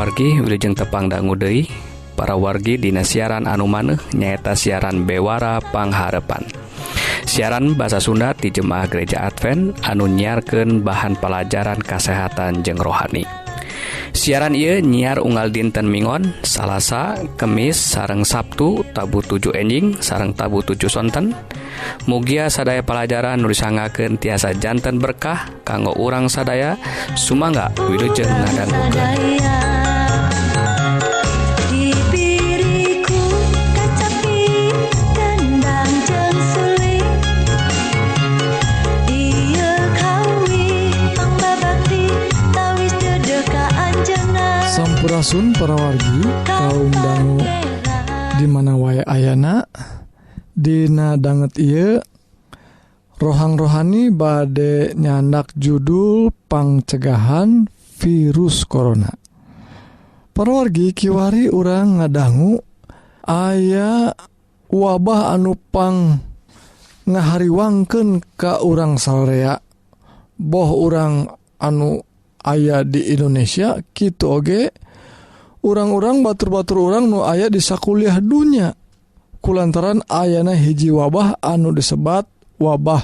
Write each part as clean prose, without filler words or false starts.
wargi wilujeng tepang dangu deui para wargi dina siaran anu maneh nyaeta siaran Bewara Pangharepan. Siaran basa Sunda ti Jemaah Gereja Advent anu nyiarkeun bahan pelajaran kasehatan jeung rohani. Siaran ieu nyiar unggal dinten Mingon, Salasa, Kemis sareng Sabtu tabu 7 enjing sareng tabu 7 sonten. Mugia sadaya pelajaran nu disangakeun tiasa janten berkah kanggo urang sadaya. Sumangga wilujeng ngadangukeun. Sampurasun para wargi kaum dangu di mana wae ayana dina danget ieu rohang rohani bade nyandak judul pangcegahan virus corona. Para wargi kiwari urang ngadangu aya wabah anu pang ngahariwangkeun ka urang salarea boh urang anu aya di Indonesia kitu oge urang-urang batur-batur urang nu aya di sakuliah dunya kulantaran ayana hiji wabah anu disebat wabah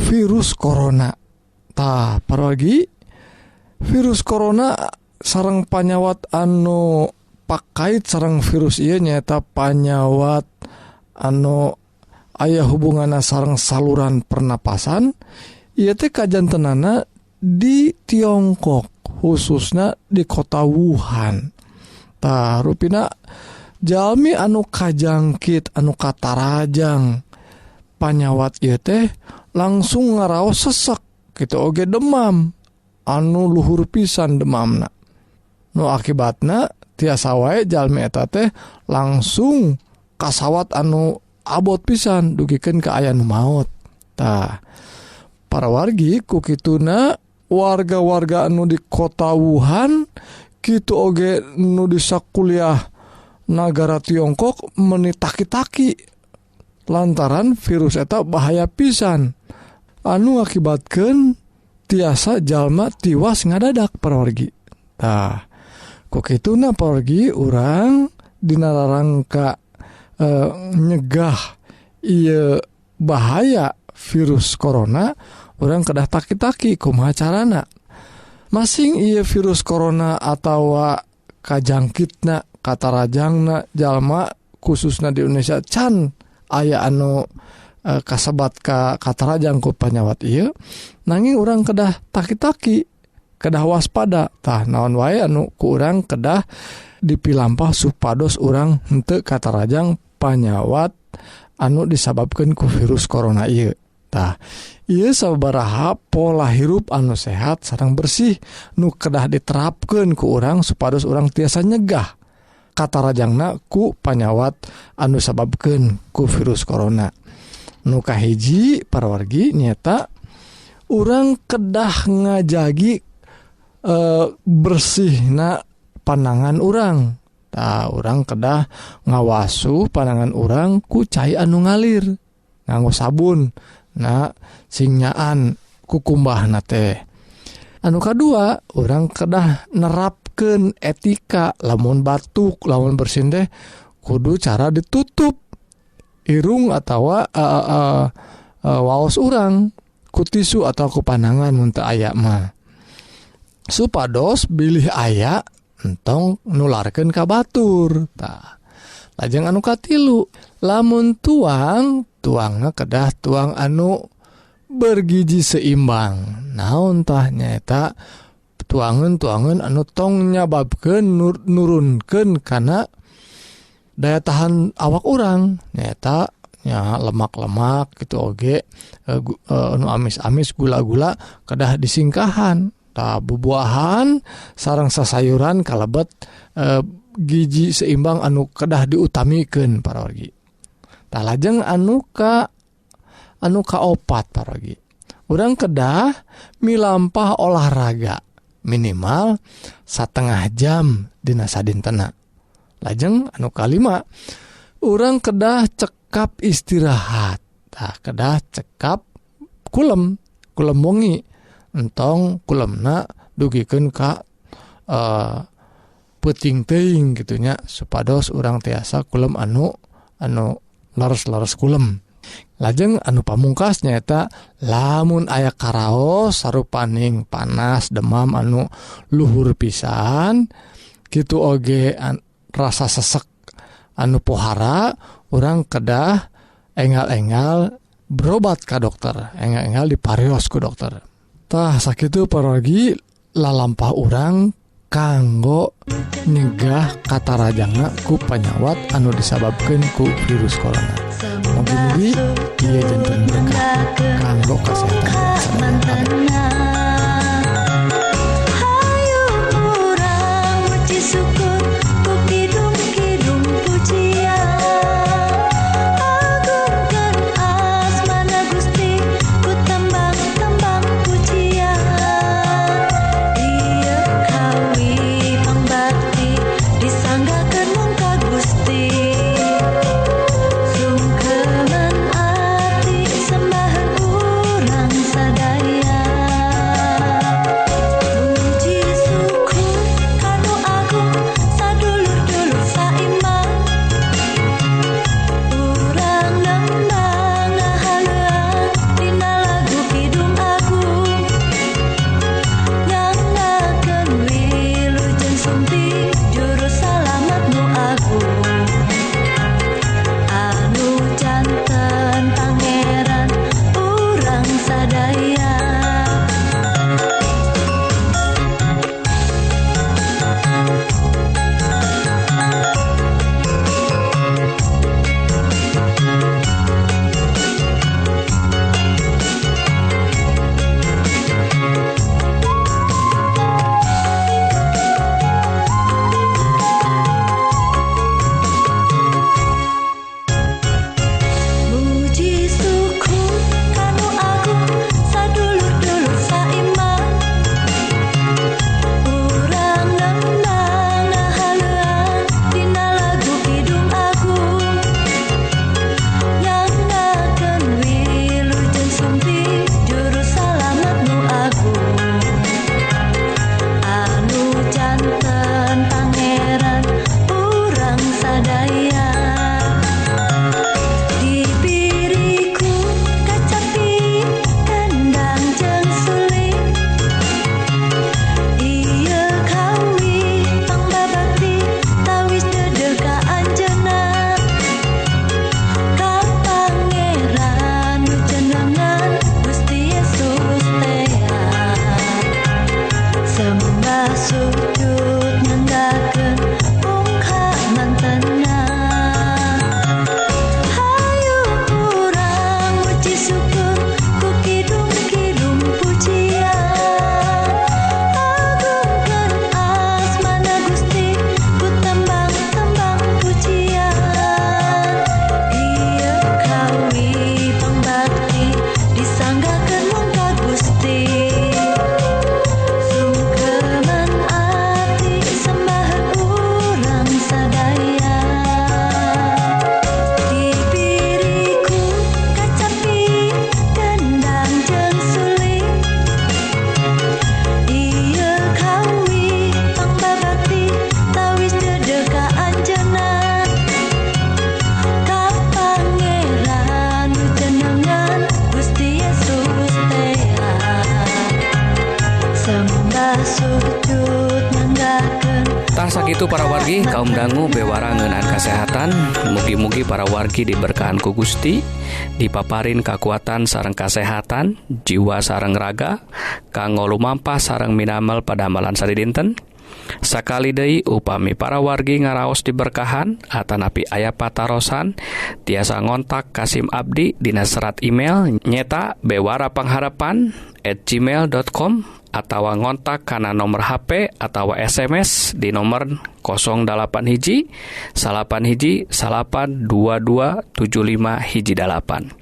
virus corona. Tah paragi virus corona sareng panyawat anu pakait sareng virus ieu nyaeta panyawat anu aya hubunganna sareng saluran pernapasan. Ieu teh kajantenana di Tiongkok khususnya di kota Wuhan. Tah rupina jalmi anu kajangkit anu katarajang panyawat ieu teh langsung ngaraos sesek kitu oge demam anu luhur pisan demamna. Nu akibatna tiasa wae jalmi eta teh langsung kasawat anu abot pisan dugikeun ka aya nu maot. Tah para wargi ku kituna warga-warga anu di kota Wuhan kitu oge nu di sakuliah nagara Tiongkok menitaki-taki lantaran virus eta bahaya pisan anu akibatkeun tiasa jalma tiwas ngadadak para wargi. Tah ku kituna para wargi urang dina rangka nyegah ieu bahaya virus corona urang kedah taki-taki kumaha carana masing ieu virus corona atawa kajangkitna katarajangna jalma khususna di Indonesia can aya anu kasebat ka katarajang ku panyawat ieu nanging urang kedah taki-taki kedah waspada. Tah naon wae anu ku urang kedah dipilampah supados urang henteu katarajang panyawat anu disababkeun ku virus corona ieu. Tah ieu sabaraha pola hirup anu sehat sareng bersih nu kedah diterapkeun ku urang supados urang tiasa nyegah katarajangna ku panyawat anu sababkeun ku virus corona. Nu kahiji para wargi nyata urang kedah ngajagi bersihna pandangan urang. Tah urang kedah ngawasu pandangan urang ku cai anu ngalir nganggo sabun. Nah singyaan kukumbahna teh. Anu kadua urang kedah nerapkeun etika lamun batuk lamun bersin teh kudu cara ditutup irung atawa waos urang ku tisu atau ku pandangan mun teu aya mah supados bilih aya entong nularkeun ka batur. Tah lajeng anu katilu lamun tuangna kedah tuang anu bergizi seimbang. Naon tah nyaeta tuangan anu tong nyababkeun nurunkeun kana daya tahan awak urang nyaeta nya lemak-lemak gitu oge anu amis-amis gula-gula kedah disingkahan. Tah bubuahan sareng sasayuran kalebet gizi seimbang anu kedah diutamikeun para wargi. Tah lajeng anu ka opat para wargi. Urang kedah milampah olahraga minimal 1/2 jam dina sadintena. Lajeng anu kalima urang kedah cekap istirahat. Tah kedah cekap kulem wengi entong kulemna dugikeun ka puting teuing gitunya supados urang tiasa kulem anu leres kulem. Lajeng anu pamungkas nyaeta lamun aya karaos sarupaning panas demam anu luhur pisan kitu oge rasa sesek anu pohara urang kedah enggal-enggal berobat ka dokter, enggal-enggal diparios ku dokter. Tah sakitu parawargi lalampah urang kanggo nyegah katarajangna ku penyawat anu disababkeun ku virus corona. Mugi-mugi ieu janten berkah kanggo kasehatan sadaya. Hayu urang muji syukur ku kidung-kidung pujian. Agungkeun asmana Gusti ku tembang-tembang pujian. Ieu kawi pangbakti disanggakeun mung ka Gusti. Sungkeman ati sembahan urang sadaya. Puji syukur kanu agung sadulur-dulur saiman. Urang nembang ngahaleuan dina lagu kidung agung. Nyangakeun wilujeng sumpi juru salamet nu agung. Anu janten pangeran urang sadaya. Muji syukur kanu agung sadulur-dulur saiman. Urang nembang ngahaleuan dina lagu kidung agung. Nyangakeun wilujeng sumpi juru salamet nu agung. Anu janten pangeran urang sadaya. Dibiriku kacapi kendang jeung suling. Ieu kawi pangbabakti tawis dedeu ka anjeunna. Ka pangeran nu jenengan Gusti Yesus tea. Sembah sujud nyanggakeun mungka mantenna. Hayu urang muji syukur ku kidung-kidung pujian. Agungkeun asmana Gusti ku tembang-tembang pujian. Ieu kawi pangbakti disanggakeun mung ka Gusti. Sungkeman ati sembahan urang sadaya. Dibiriku kacapi kendang jeung suling. Ieu kawi pangbabakti tawis dedeu ka anjeunna. Ka pangeran nu jenengan Gusti Yesus tea. Sembah sujud nyanggakeun. Tah sakitu para wargi kaum dangu bewara ngeunaan kasehatan. Mugi-mugi para wargi diberkahan ku Gusti, dipaparin kakuatan sareng kasehatan jiwa sareng raga kanggo lumampah sareng minamel padamel sadinten. Sakali deui upami para wargi ngaraos diberkahan atanapi aya patarosan tiasa ngontak Kasim Abdi dina serat email nyeta bewarapangharepan@gmail.com atawa ngontak kana nomor HP atawa SMS di nomor 08 81 9 22 75 8.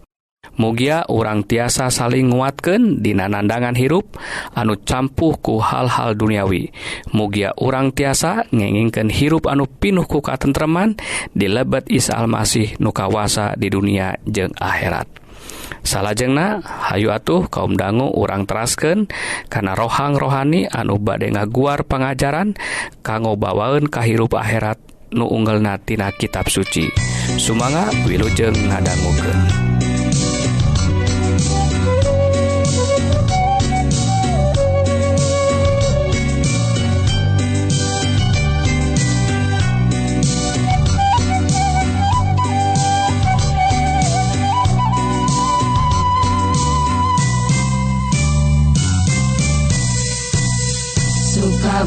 Mugia urang tiasa saling nguatkeun dina nandangan hirup anu campuh ku hal-hal duniawi. Mugia urang tiasa ngengingkeun hirup anu pinuh ku katentreman di lebet Isa Almasih nu kawasa di dunia jeung akhirat. Salajengna hayu atuh kaum dangu urang teraskeun kana rohang rohani anu bade ngaguar pangajaran kanggo bawaeun ka hirup akhirat nu unggelna tina kitab suci. Sumangga wilujeng ngadangukeun.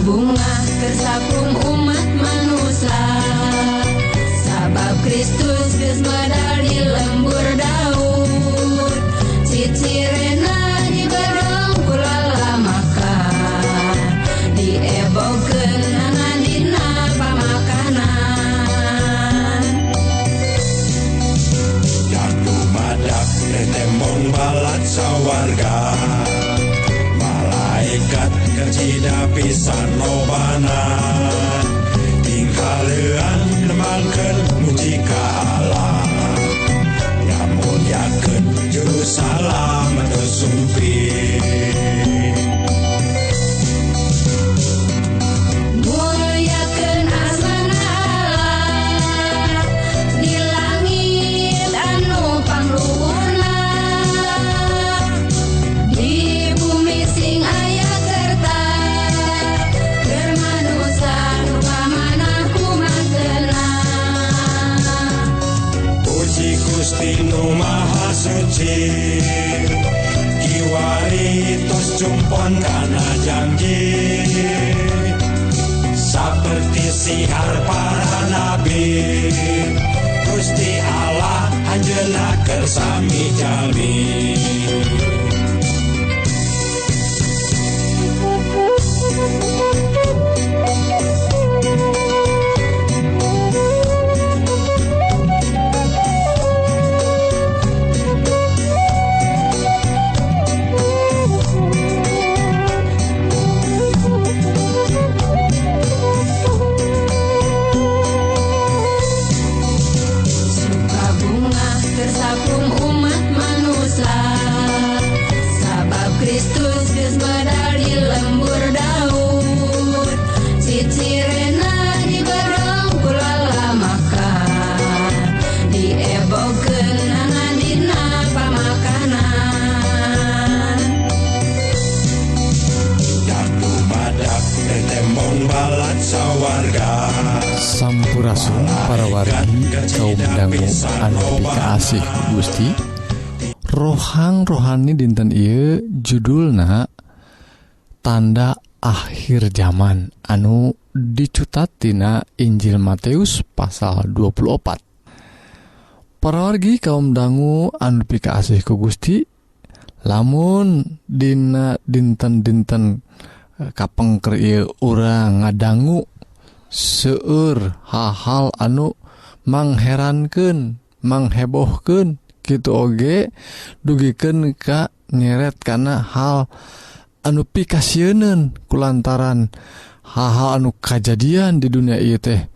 Bunga tersapung umat manusia, sabab Kristus geus medal di lembur Daud. Cicirena dibedong kulala makan, diebogeun nangan dina pamakanan. Jatuh madak tembong balat sawarga, malaikat kecida pisan lobana, tingkalean nemangkeun muji ka Allah, nyamuliakeun juru salam teu sumping. Muliakeun asmana Allah di langit anu pangluhurna, di bumi sing aya serta keur manusa nu pamana kumakeuna. Puji Gusti nu Maha Suci, kiwaritos cumpon kana janji, saperti sihar para nabi, Gusti Allah anjeunna keur sami jalmi. Suka bunga tersapung umat manusia, sabab Kristus geus medal di lembur Daud. Cicirena dibedong kulala makan, diebogeun nangan dina pamakanan. Jatuh madak tembong balat sawarga, Sampurasun para wargi kaum dangu anu dikasih Gusti. Rohang rohani dinten ieu judulna tanda akhir zaman anu dicutat tina Injil Matius pasal 24. Para wargi kaum dangu anu dikasih ku Gusti, lamun dina dinten-dinten kapengker ieu urang ngadangu seueur hal-hal anu mangherankeun, manghebohkeun, kitu oge dugikeun ka nyeret kana hal anu pikasieun kulantaran hal-hal anu kajadian di dunia ieu teh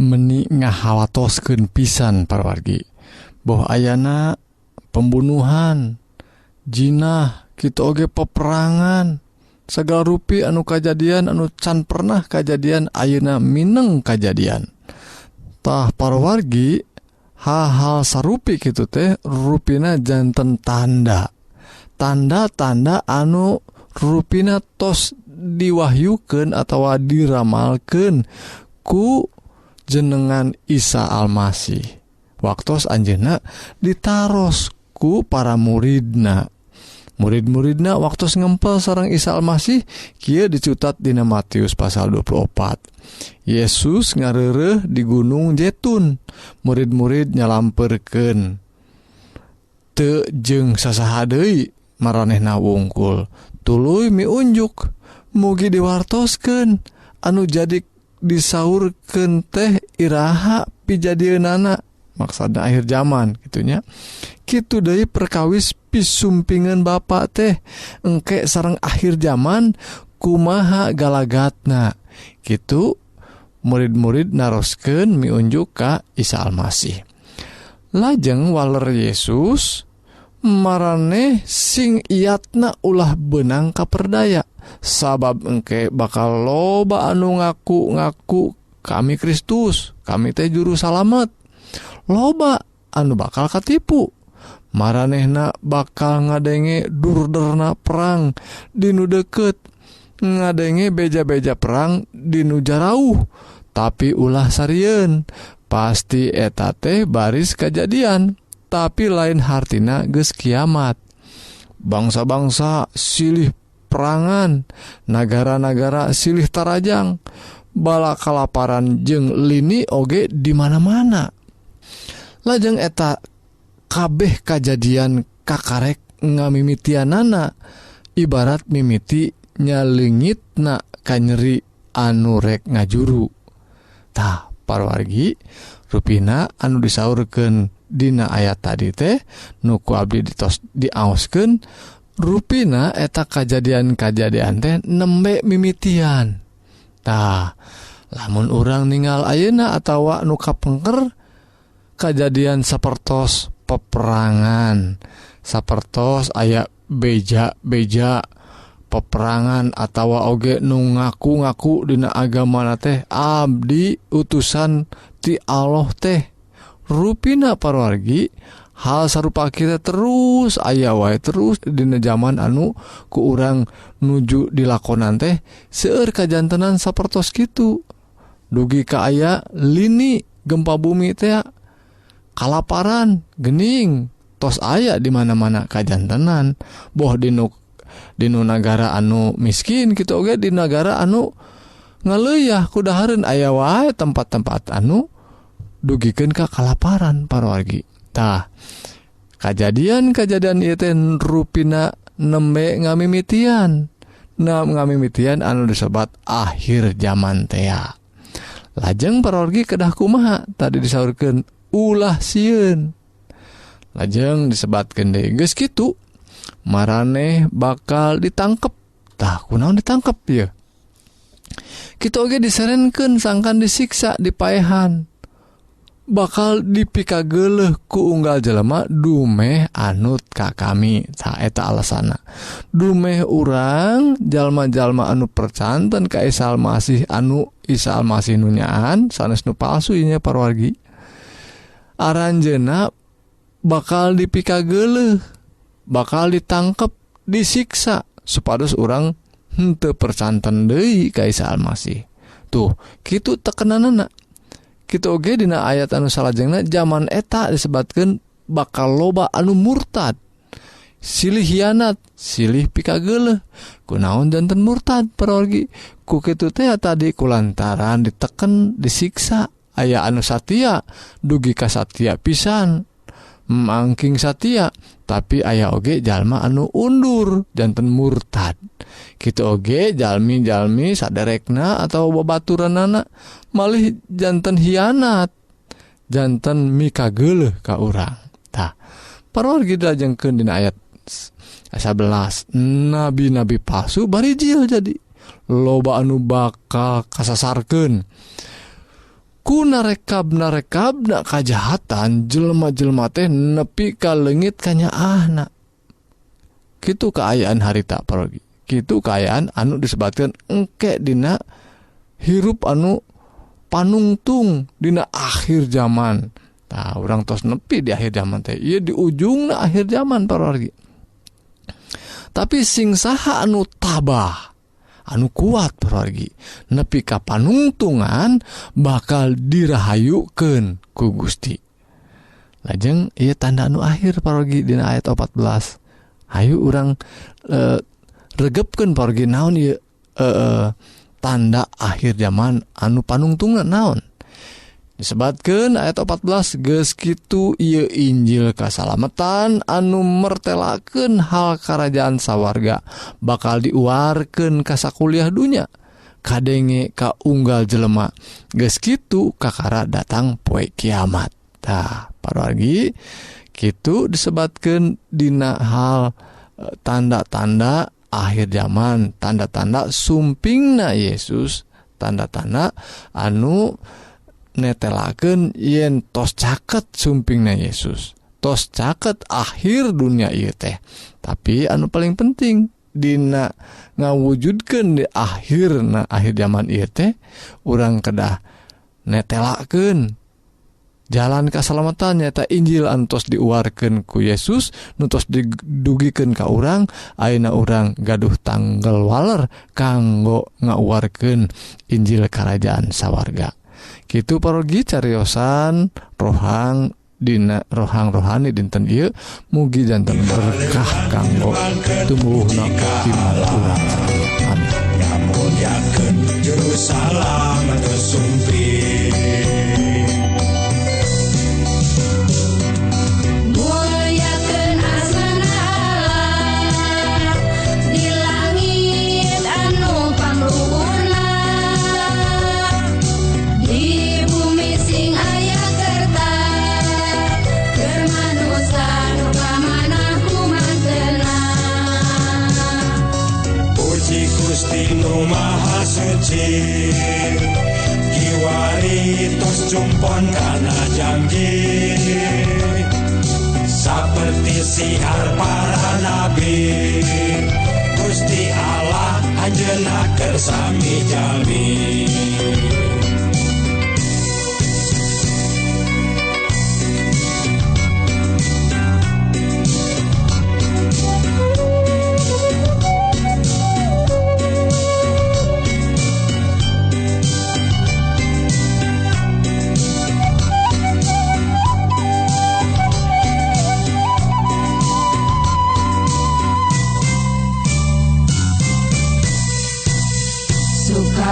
meuni ngahawatoskeun pisan para wargi. Boh ayana pembunuhan, jinah, kitu oge peperangan, segala rupi anu kajadian anu can pernah kajadian ayeuna mineng kajadian. Tah para wargi, hal-hal sarupi kitu teh rupina janten tanda-tanda anu rupina tos diwahyukeun atawa diramalkeun ku jenengan Isa Almasih. Waktos anjeunna ditaros ku para muridna. Murid-muridna waktu ngempel sareng Isa Almasih kieu dicutat dina Matius pasal 24. Yesus ngareureuh di Gunung Jetun. Murid-murid nyalamperkeun. Teu jeung sasaha deui maranehna wungkul. Tuluy miunjuk, mugi diwartoskeun anu jadi disaurkeun teh iraha pijadieunana. Maksudna akhir zaman gitunya. Kitu deui perkawis pisumpingan Bapa teh engke sareng akhir zaman kumaha galagatna. Kitu murid-murid naroskeun miunjuk ka Isa Almasih. Lajeng waler Yesus Marane sing iyatna ulah benang kaperdaya, sabab engke bakal loba anu ngaku-ngaku kami Kristus, kami teh juru salamet. Loba anu bakal katipu. Maranehna bakal ngadenge durderna perang dinu deket, ngadenge beja-beja perang dinu jarauh. Tapi ulah sarieun, pasti eta teh baris kajadian. Tapi lain hartina geus kiamat. Bangsa-bangsa silih perangan, nagara-nagara silih tarajang, bala kalaparan jeung lini oge di mana-mana. Lajeng eta kabeh kajadian kakarek ngamimitianana ibarat mimiti nyalingitna kanyeri anu rek ngajuru. Tah parwargi rupina anu disaurkeun dina ayat tadi teh nuku abdi diaoskeun, rupina eta kajadian-kajadian teh nembe mimitian. Tah lamun urang ningal ayeuna atawa nu kapengker kajadian sapertos peperangan, sapertos aya beja-beja peperangan atawa oge nu ngaku-ngaku dina agama teh abdi utusan ti Allah teh. Rupina parwargi hal sarupa kita terus aya wae terus dina zaman anu ku urang nuju dilakonan teh seueur kajantenan sapertos kitu. Dugi ka aya lini gempa bumi teh, kalaparan, gening, tos aya di mana-mana kajantenan. Boh dinu nagara anu miskin kitu oge di nagara anu ngaleuyah kudahareun aya wae tempat-tempat anu dugikeun ka kalaparan parwargi. Tah kajadian-kajadian ieu teh rupina nembe ngamimitian. Ngamimitian anu disebat akhir zaman teh. Lajeng parwargi kedah kumaha tadi disaurkeun ulah sieun. Lajeng disebatkeun deui geus kitu maraneh bakal ditangkep. Tah kunaon ditangkep ieu? Kitu oge diserenkeun sangkan disiksa dipaehan. Bakal dipikageuleuh ku unggal jelema dumeh anut ka kami. Tah eta alasana. Dumeh urang jalma-jalma anu percanten ka Isa Almasih anu Isa Almasih nu nyaan sanes nu palsu ieu parwargi. Aranjeunna bakal dipikageuleuh, bakal ditangkep, disiksa supados urang henteu percanten deui ka Isa Almasih. Tuh, kitu tekenanana. Kitu oge dina ayat anu salajengna zaman eta disebatkeun bakal loba anu murtad, silih hianat, silih pikageuleuh. Kunaon janten murtad parwargi? Ku kitu teh tadi kulantaran diteken, disiksa. Aya anu satia dugi ka satia pisan, mangking satia, tapi aya oge jalma anu undur janten murtad. Kitu oge jalmi-jalmi saderekna atau babaturanana malih janten hianat, janten mikageuleuh ka urang. Tah parwargi dilajengkeun dina ayat 11, nabi-nabi palsu barijil jadi loba anu bakal kasasarkeun ku narekab-narekabna kajahatan jelema-jelema teh nepi ka leungit kanyaahna. Kitu kaayaan harita parwargi. Kitu kaayaan anu disebatkeun engke dina hirup anu panungtung dina akhir zaman. Tah urang tos nepi di akhir zaman teh. Ieu di ujungna akhir zaman parwargi. Tapi sing saha anu tabah, anu kuat parwargi, nepi ka panungtungan bakal dirahayukeun ku Gusti. Lajeng ieu tanda anu akhir parwargi dina ayat 14. Hayu urang regepkeun parwargi naon ieu tanda akhir zaman anu panungtungan naon. Disebatkeun ayat 14 geus kitu ieu Injil kasalametan anu mertelakeun hal karajaan sawarga bakal diuarkeun ka sakuliah dunya kadenge ka unggal jelema. Geus kitu kakara datang poe kiamat. Tah parwargi kitu disebatkeun dina hal tanda-tanda akhir zaman, tanda-tanda sumpingna Yesus, tanda-tanda anu netelakeun yen tos caket sumpingna Yesus. tos caket akhir dunia ieu teh. Tapi anu paling penting dina ngawujudkeun di akhir zaman ieu teh urang kedah netelakeun jalan kasalamatan nyata Injil antos diuarkeun ku Yesus nutos didugikeun ka urang. Ayeuna urang gaduh tanggal waler kanggo ngauarkeun Injil karajaan sawarga. Kitu parogi cariosan rohang-rohani dinten ieu mugi janten berkah kanggo tumbuhna iman urang sadaya. Amin. Ngamuliakeun Juru Selamat tersumpi. Muliakeun asmana Allah di langit anu pangluhurna, di bumi sing aya kertas keur manusa nu pamanah kumanteuna. Puji Gusti Nu Maha Suci, kiwari tos cumpon kana janji, saperti siar para nabi. Gusti Allah anjeunna keur sami jalmi.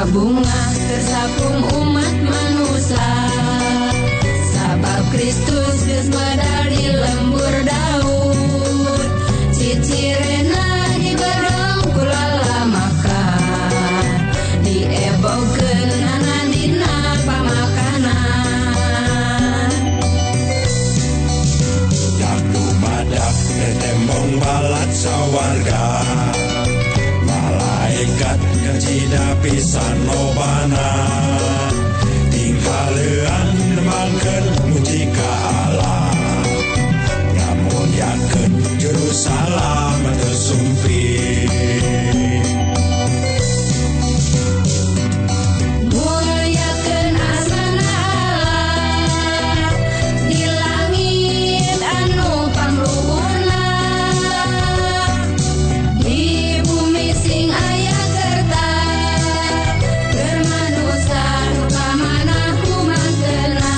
Bunga tersapung umat manusia, sabab Kristus geus medal di lembur Daud. Cicirena dibedong kulala makan, diebogeun ngana dina pamakanan. Dak dumadak tembong balat sawarga, malaikat kecida pisan lobana, tinggalean nemangkeun muji ka Allah, ngamuliakeun Juru Selamat tersumpi. Muliakeun asmana Allah di langit anu pangluhurna, di bumi sing aya kertas keur manusa nu pamanah kumanteuna.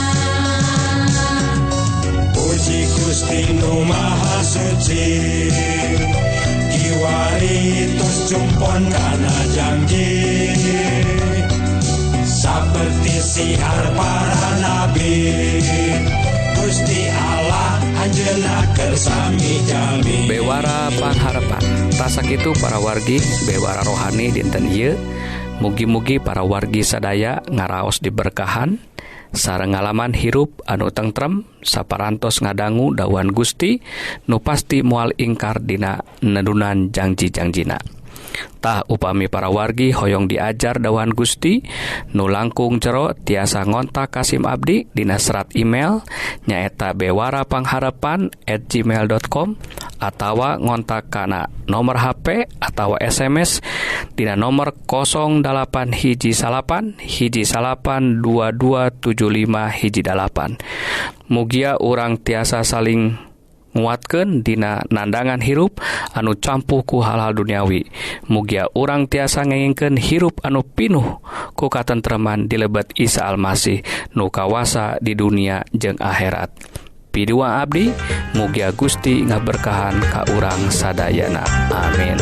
Puji Gusti Nu Maha Suci, kiwari tos cumpon kana janji, saperti siar para nabi. Gusti Allah anjeunna keur sami jalmi. Bewara Pangharapan. Tasa kitu para wargi bewara rohani dinten ieu. Mugi-mugi para wargi sadaya ngaraos diberkahan sareng ngalaman hirup anu tentrem saparantos ngadangu dawuhan Gusti nu pasti moal ingkar dina nedunan janji-janjina. Tah upami para wargi hoyong diajar dawuhan Gusti nu langkung jero tiasa ngontak Kasim Abdi dina serat email nyaeta bewarapangharepan@gmail.com atawa ngontak kana nomor HP atawa SMS dina nomor 0819-188-2275-8. Mugia urang tiasa saling nguatkeun dina nandangan hirup anu campuh ku hal-hal duniawi. Mugia urang tiasa ngengengkeun hirup anu pinuh ku katentreman di lebet Isa Almasih nu kawasa di dunia jeung akhirat. Pidua abdi mugia Gusti ngaberkahan ka urang sadayana. Amin.